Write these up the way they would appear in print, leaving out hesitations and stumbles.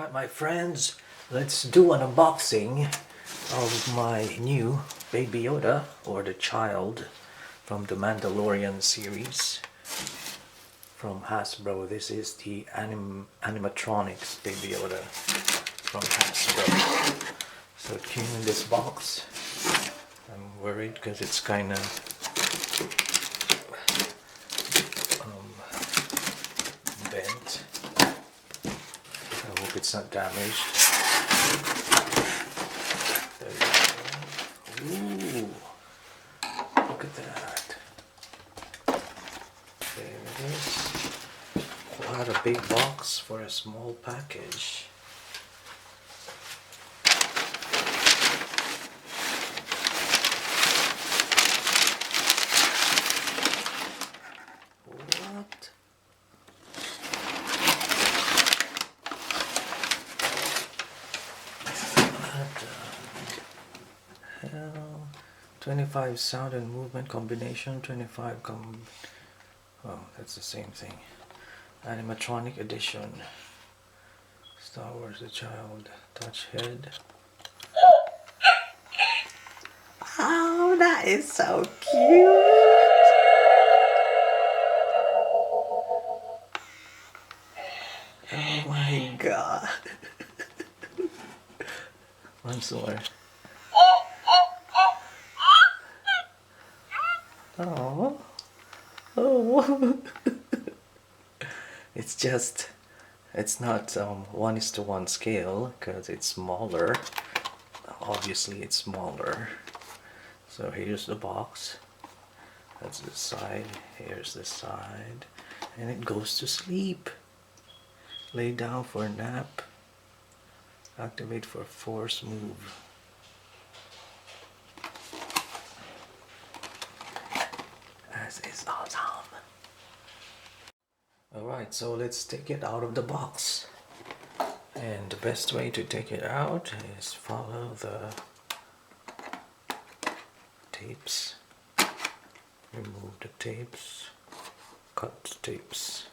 Alright my friends, let's do an unboxing of my new Baby Yoda, or the child from the Mandalorian series from Hasbro. This is the Animatronics Baby Yoda from Hasbro. So it came in this box. I'm worried because it's kind of bent. I hope it's not damaged. There you go. Ooh, look at that. There it is. What a big box for a small package. What? Hell, 25 sound and movement combination, 25 oh, that's the same thing. Animatronic edition. Star Wars the Child. Touch head. Oh, that is so cute. Oh my god. Once more. Oh, oh. It's not 1:1 scale because it's smaller. Obviously it's smaller. So here's the box. That's the side. Here's the side. And it goes to sleep. Lay down for a nap. Activate for force move. This is awesome. Alright, so let's take it out of the box. And the best way to take it out is follow the tapes. Remove the tapes. Cut the tapes.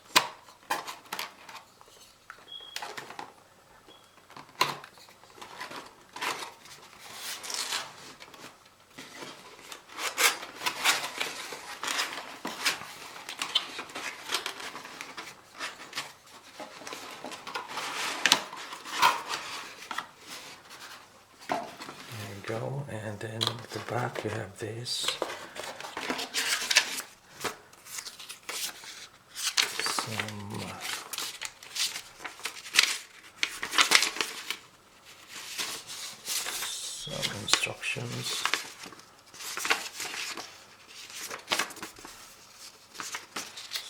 Go, and then at the back you have this some instructions,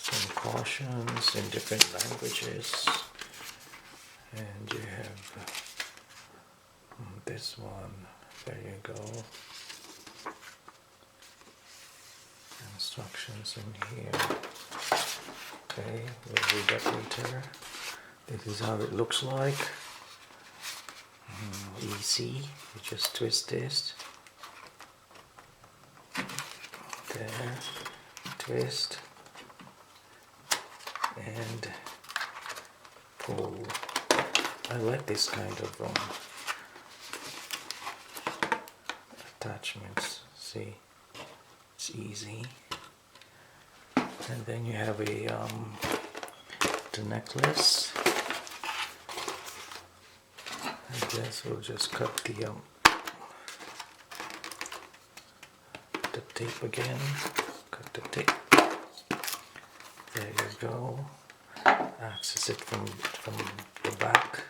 some cautions in different languages, and you have this one. There you go. Instructions in here. Okay, we'll read that later. This is how it looks like. Easy. You just twist this. There. Twist. And pull. I like this kind of attachments. See, it's easy. And then you have the necklace. I guess we'll just cut the tape again. Cut the tape. There you go. Access it from the back,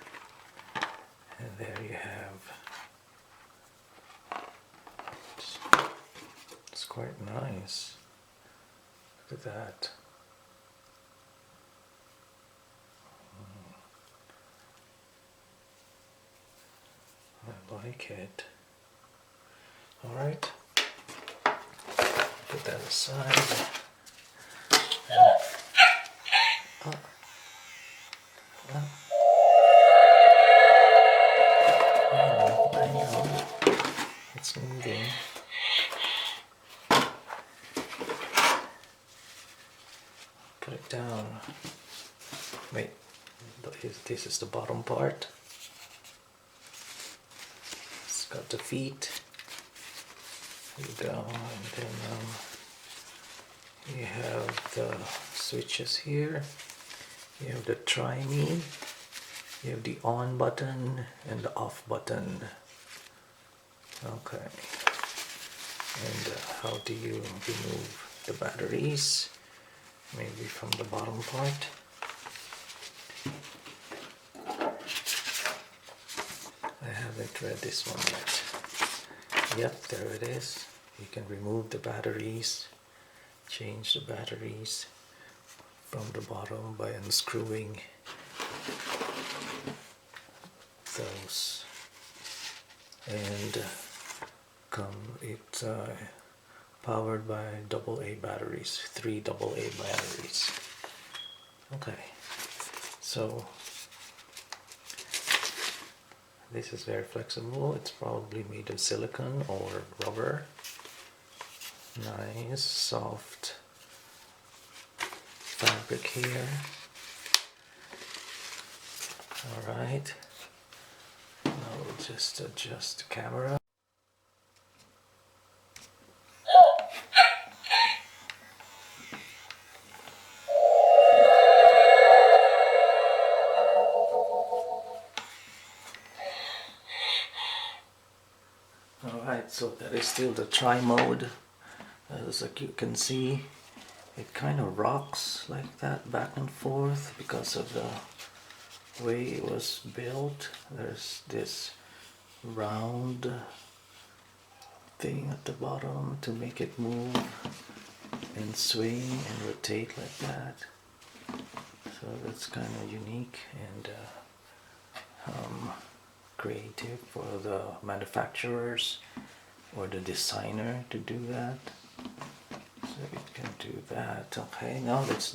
and there you have. It's quite nice. Look at that. I like it. Alright. Put that aside. I know. It's moving. Put it down. Wait, this is the bottom part. got the feet. Here you go, and then you have the switches here. You have the try me. You have the on button and the off button. Okay. And how do you remove the batteries? Maybe from the bottom part. I haven't read this one yet. Yep, there it is. You can remove the batteries, change the batteries from the bottom by unscrewing those. And it's powered by AA batteries, 3 AA batteries. Okay, so this is very flexible. It's probably made of silicone or rubber. Nice, soft fabric here. Alright, now we'll just adjust the camera. Alright, so that is still the try mode. As like you can see, it kind of rocks like that back and forth because of the way it was built. There's this round thing at the bottom to make it move and swing and rotate like that. So that's kind of unique and creative for the manufacturers or the designer to do that. So it can do that. Okay, now let's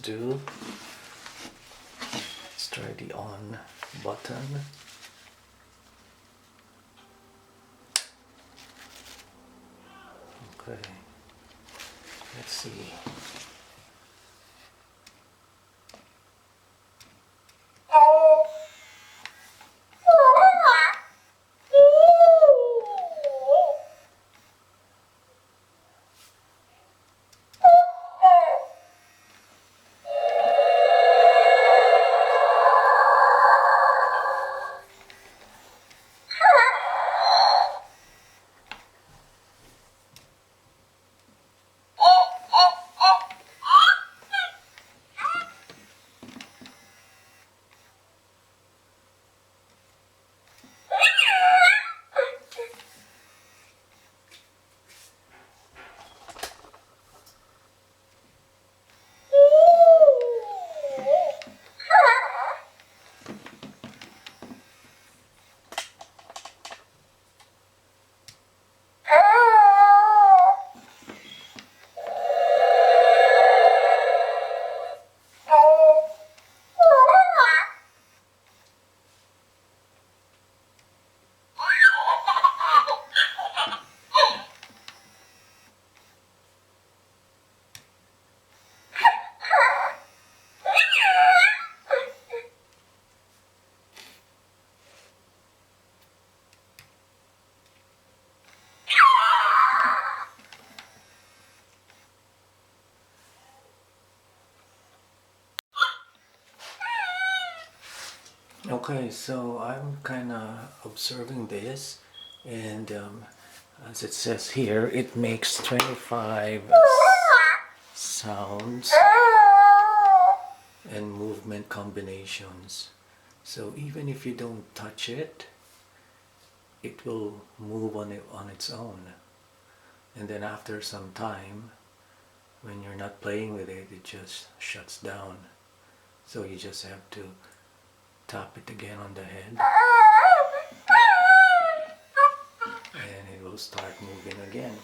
try the on button. Okay, let's see. Okay, so I'm kind of observing this, and as it says here, it makes 25 sounds and movement combinations. So even if you don't touch it, it will move on its own. And then after some time, when you're not playing with it, it just shuts down. So you just have to tap it again on the head and it will start moving again.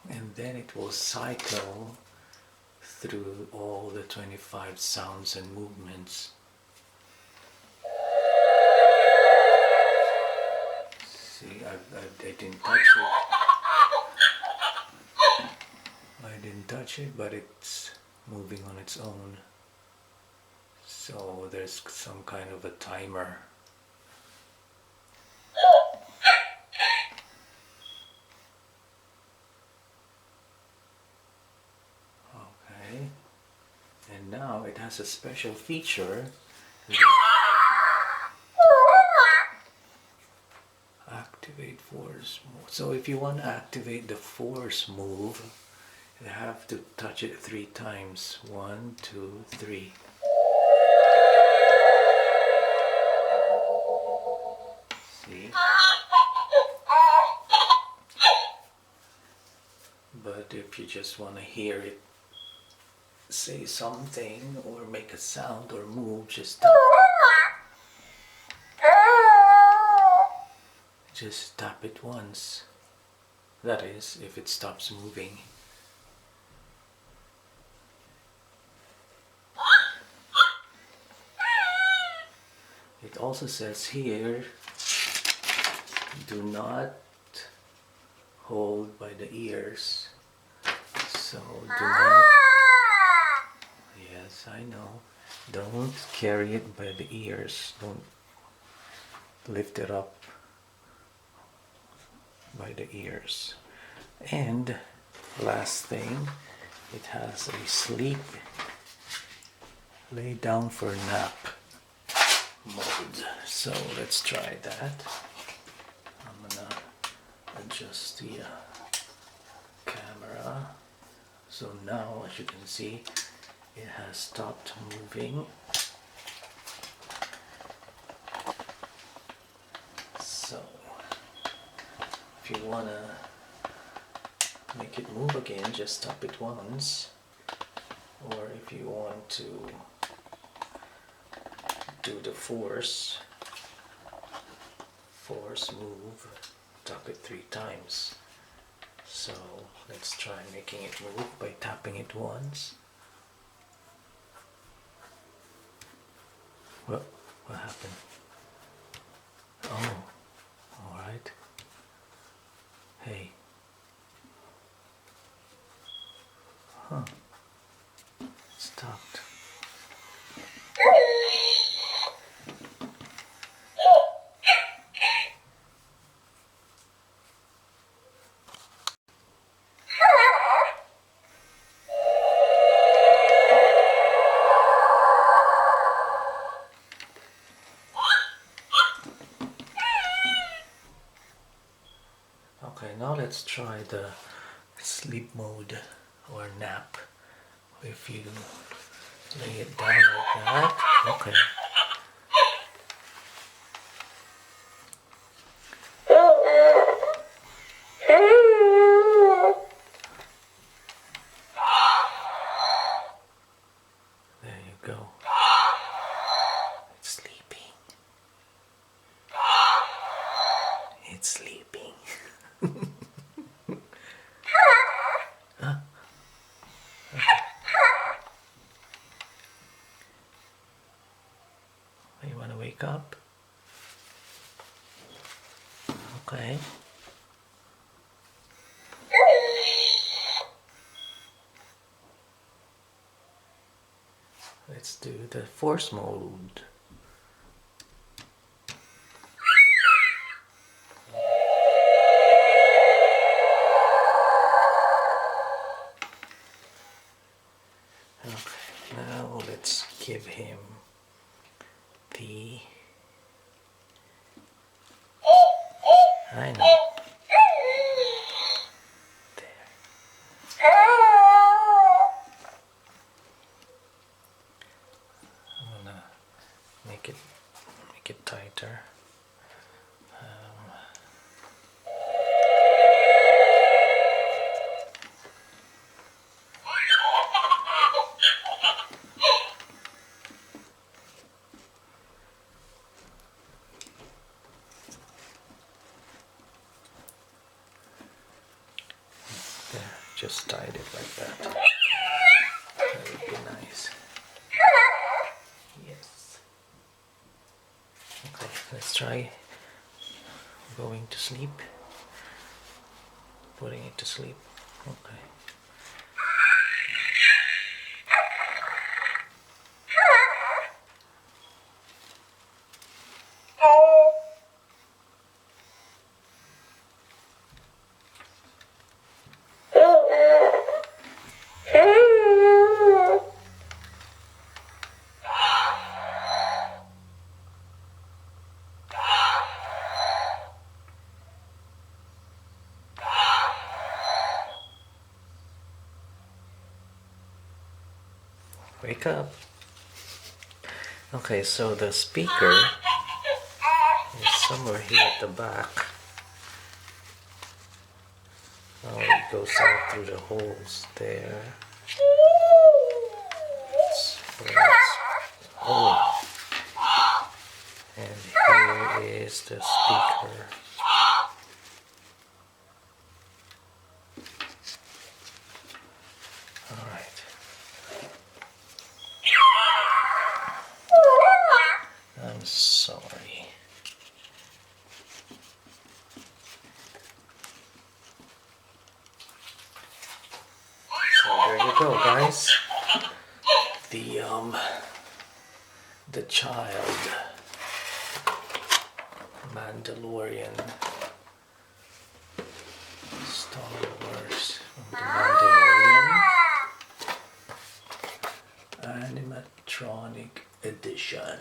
And then it will cycle through all the 25 sounds and movements. See, I didn't touch it. I didn't touch it, but it's moving on its own. So there's some kind of a timer. Okay. And now it has a special feature. Activate force move. So if you want to activate the force move, you have to touch it 3 times. 1, 2, 3. See? But if you just want to hear it say something or make a sound or move, just tap it once. That is, if it stops moving. It also says here, do not hold by the ears. So do not, yes, I know, don't carry it by the ears. Don't lift it up by the ears. And last thing, it has a sleep, lay down for nap mode. So let's try that. I'm gonna adjust the camera. So now, as you can see, it has stopped moving. So if you wanna make it move again, just tap it once. Or if you want to do the force move, tap it 3 times. So let's try making it move by tapping it once. What happened? Oh, alright. Hey. Huh. Stopped. Okay, now let's try the sleep mode or nap. If you lay it down like that, okay. There you go. It's sleeping. It's sleeping. Huh? You want to wake up? Okay. Let's do the force mode. Okay, now let's give him the... I know. Make it tighter. There, just tied it like that. That would be nice. Yes. Okay, let's try going to sleep. Putting it to sleep. Okay. Wake up. Okay, so the speaker is somewhere here at the back. Oh, it goes out through the holes there. Oh, and here is the speaker. All right. I'm sorry. So there you go, guys. The child Mandalorian Star Wars from the Mandalorian Animatronic Edition.